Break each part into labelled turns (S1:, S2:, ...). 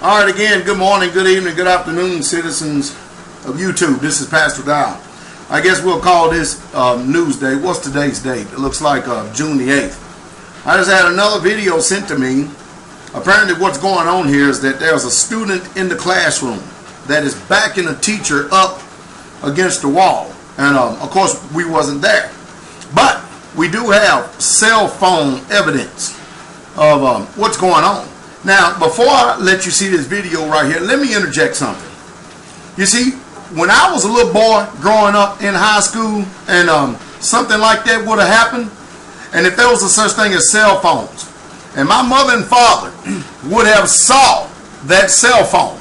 S1: All right, again, good morning, good evening, good afternoon, citizens of YouTube. This is Pastor Dow. I guess we'll call this News Day. What's today's date? It looks like June the 8th. I just had another video sent to me. Apparently what's going on here is that there's a student in the classroom that is backing a teacher up against the wall. And of course, we wasn't there. But we do have cell phone evidence of what's going on. Now, before I let you see this video right here, let me interject something. You see, when I was a little boy growing up in high school and something like that would have happened, and if there was a such thing as cell phones, and my mother and father would have saw that cell phone,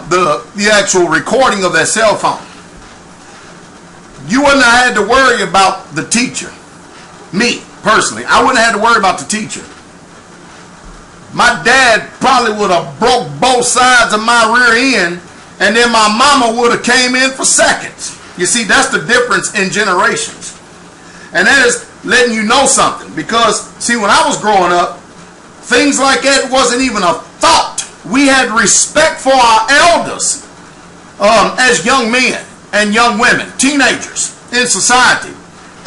S1: the actual recording of that cell phone, you wouldn't have had to worry about the teacher. Me, personally, I wouldn't have had to worry about the teacher. My dad probably would have broke both sides of my rear end, and then my mama would have came in for seconds. You see, that's the difference in generations. And that is letting you know something. Because, see, when I was growing up, things like that wasn't even a thought. We had respect for our elders as young men and young women, teenagers in society.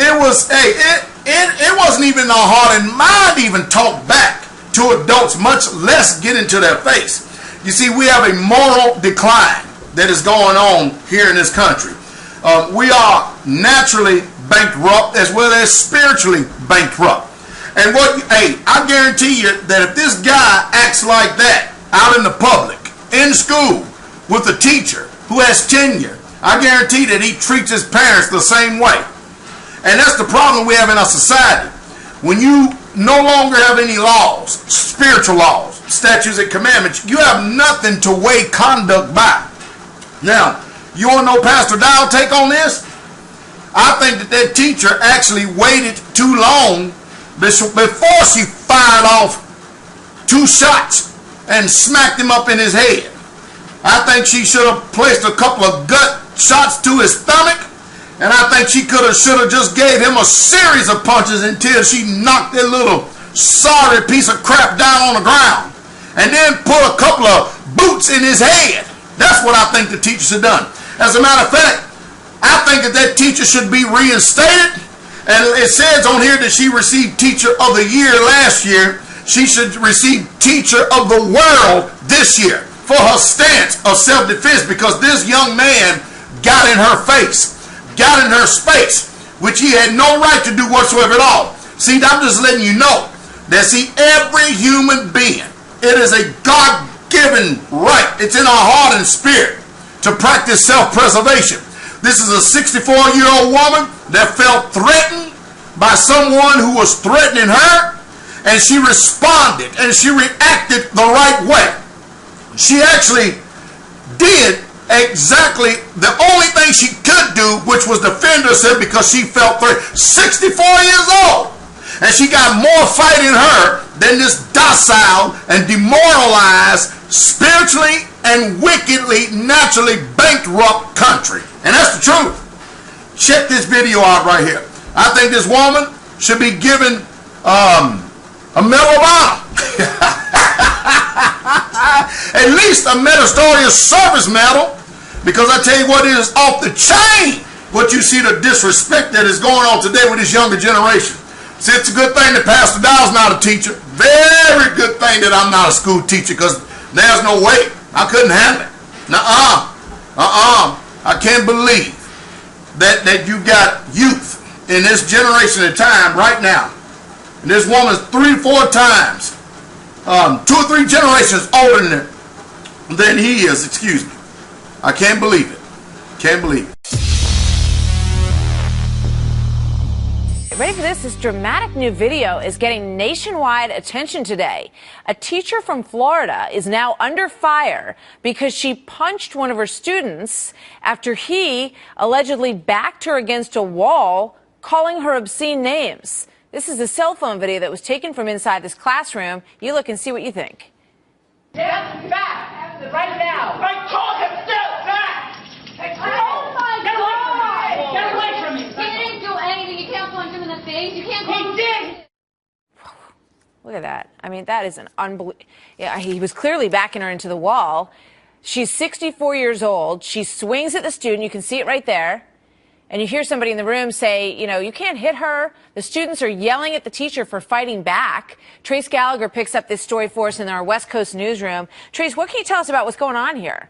S1: It was, it wasn't even our heart and mind even talk back to adults, much less get into their face. You see, we have a moral decline that is going on here in this country. We are naturally bankrupt as well as spiritually bankrupt. And I guarantee you that if this guy acts like that out in the public, in school, with a teacher who has tenure, I guarantee that he treats his parents the same way. And that's the problem we have in our society. When you no longer have any laws, spiritual laws, statutes and commandments, you have nothing to weigh conduct by. Now, you want to know Pastor Dow's take on this? I think that teacher actually waited too long before she fired off 2 shots and smacked him up in his head. I think she should have placed a couple of gut shots to his stomach, and I think she should have just gave him a series of punches until she knocked that little sorry piece of crap down on the ground, and then put a couple of boots in his head. That's what I think the teacher should have done. As a matter of fact, I think that teacher should be reinstated. And it says on here that she received Teacher of the Year last year. She should receive Teacher of the World this year for her stance of self-defense, because this young man got in her face, got in her space, which he had no right to do whatsoever at all. See, I'm just letting you know that, see, every human being, it is a God-given right. It's in our heart and spirit to practice self-preservation. This is a 64-year-old woman that felt threatened by someone who was threatening her, and she responded and she reacted the right way. She actually did exactly the only thing she could do, which was defend herself, because she felt threatened. 64 years old, and she got more fight in her than this docile and demoralized, spiritually and wickedly, naturally bankrupt country. And that's the truth. Check this video out right here. I think this woman should be given a Medal of Honor. At least a Meritorious Service Medal, because I tell you what, it is off the chain what you see, the disrespect that is going on today with this younger generation. See, it's a good thing that Pastor Dow's not a teacher. Very good thing that I'm not a school teacher, because there's no way. I couldn't handle it. I can't believe that you got youth in this generation of time right now. And this woman's 3-4 times, 2 or 3 generations older than he is, excuse me. I can't believe it. Can't believe it.
S2: Ready for this? This dramatic new video is getting nationwide attention today. A teacher from Florida is now under fire because she punched one of her students after he allegedly backed her against a wall, calling her obscene names. This is a cell phone video that was taken from inside this classroom. You look and see what you think.
S3: Step back right now. I told him step back. Oh my God! Get away from me! He didn't do anything. You can't punch him in the face. You can't. He did.
S2: Look at that. I mean, that is an unbelievable. Yeah, he was clearly backing her into the wall. She's 64 years old. She swings at the student. You can see it right there. And you hear somebody in the room say, you know, you can't hit her. The students are yelling at the teacher for fighting back. Trace Gallagher picks up this story for us in our West Coast newsroom. Trace, what can you tell us about what's going on here?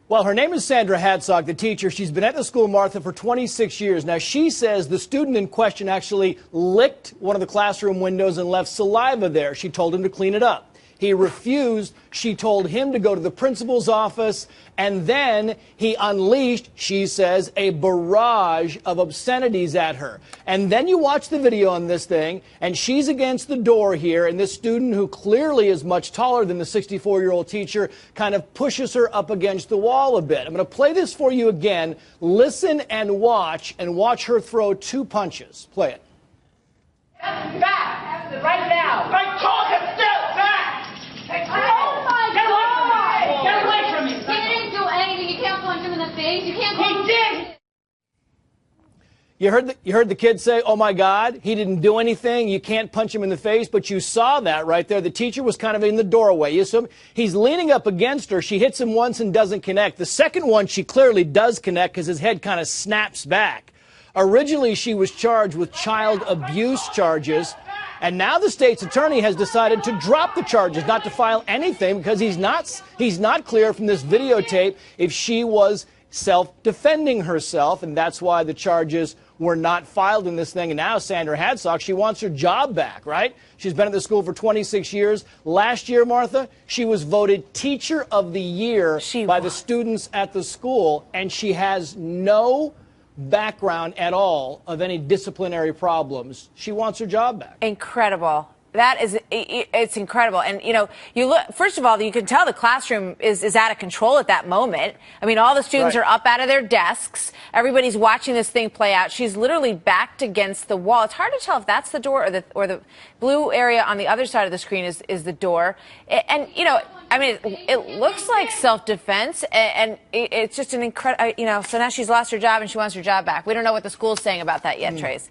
S4: Well, her name is Sandra Hadsock, the teacher. She's been at the school, Martha, for 26 years. Now, she says the student in question actually licked one of the classroom windows and left saliva there. She told him to clean it up. He refused. She told him to go to the principal's office, and then he unleashed, she says, a barrage of obscenities at her. And then you watch the video on this thing, and she's against the door here, and this student, who clearly is much taller than the 64-year-old teacher, kind of pushes her up against the wall a bit. I'm going to play this for you again. Listen and watch her throw 2 punches. Play it.
S3: Back! Right now! I told him still back!
S5: Oh my
S3: Get away from me!
S5: God!
S3: Get away from me!
S5: He didn't do anything. You can't punch him in the face. You can't.
S3: He did!
S4: You heard the kid say, oh, my God, he didn't do anything. You can't punch him in the face. But you saw that right there. The teacher was kind of in the doorway. You saw him. He's leaning up against her. She hits him once and doesn't connect. The second one, she clearly does connect because his head kind of snaps back. Originally, she was charged with child abuse charges. And now the state's attorney has decided to drop the charges, not to file anything, because he's not clear from this videotape if she was self-defending herself, and that's why the charges were not filed in this thing. And now Sandra Hadsock, she wants her job back, right? She's been at the school for 26 years. Last year, Martha, she was voted Teacher of the Year by the students at the school, and she has no background at all of any disciplinary problems. She wants her job back.
S2: Incredible. That is, it's incredible. And, you know, you look, first of all, you can tell the classroom is out of control at that moment. I mean, all the students are up out of their desks. Everybody's watching this thing play out. She's literally backed against the wall. It's hard to tell if that's the door or the blue area on the other side of the screen is the door. And, you know, I mean, it looks like self-defense, and it's just an incredible, you know, so now she's lost her job and she wants her job back. We don't know what the school's saying about that yet, Trace.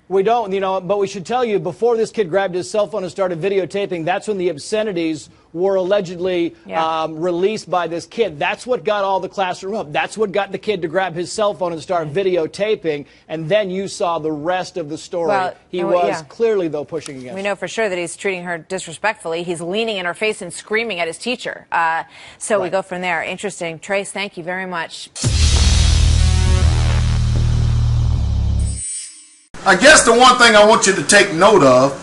S4: We don't, you know, but we should tell you, before this kid grabbed his cell phone and started videotaping, that's when the obscenities were allegedly released by this kid. That's what got all the classroom up. That's what got the kid to grab his cell phone and start videotaping. And then you saw the rest of the story. Well, he was clearly, though, pushing against her.
S2: We know for sure that he's treating her disrespectfully. He's leaning in her face and screaming at his teacher. So we go from there. Interesting. Trace, thank you very much.
S1: I guess the one thing I want you to take note of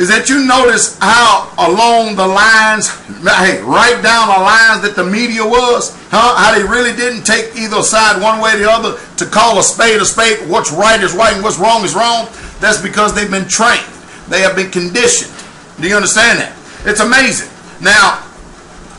S1: is that you notice how along the lines, hey, right down the lines that the media was, how they really didn't take either side one way or the other to call a spade, what's right is right and what's wrong is wrong. That's because they've been trained. They have been conditioned. Do you understand that? It's amazing. Now,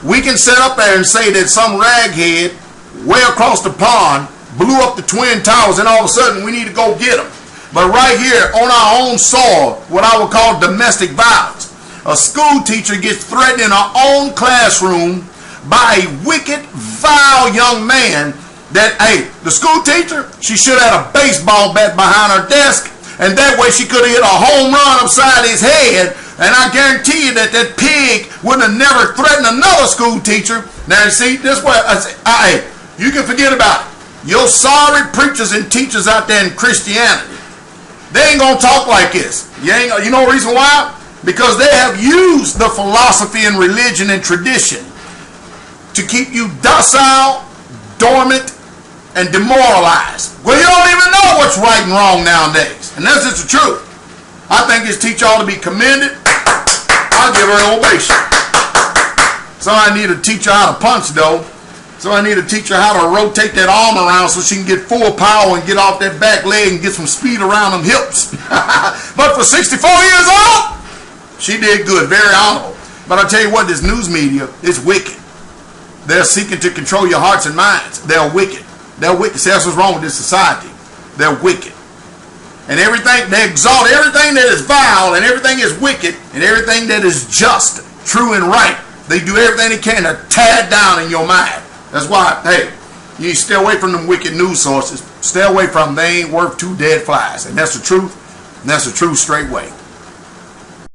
S1: we can sit up there and say that some raghead way across the pond blew up the Twin Towers and all of a sudden we need to go get them. But right here on our own soil, what I would call domestic violence, a school teacher gets threatened in her own classroom by a wicked, vile young man that, hey, the school teacher, she should have had a baseball bat behind her desk, and that way she could have hit a home run upside his head, and I guarantee you that that pig wouldn't have never threatened another school teacher. Now, you see, this way, hey, you can forget about it. Your sorry preachers and teachers out there in Christianity, they ain't gonna talk like this. You know the reason why? Because they have used the philosophy and religion and tradition to keep you docile, dormant, and demoralized. Well, you don't even know what's right and wrong nowadays. And that's just the truth. I think this teacher ought to be commended. I'll give her an ovation. So I need to teach her how to punch, though. So I need to teach her how to rotate that arm around so she can get full power and get off that back leg and get some speed around them hips. But for 64 years old, she did good, very honorable. But I tell you what, this news media is wicked. They're seeking to control your hearts and minds. They're wicked. They're wicked. See, that's what's wrong with this society. They're wicked. And everything, they exalt everything that is vile and everything is wicked and everything that is just, true, and right. They do everything they can to tear it down in your mind. That's why, hey, you need to stay away from them wicked news sources. Stay away from them. They ain't worth 2 dead flies. And that's the truth. And that's the truth straight way.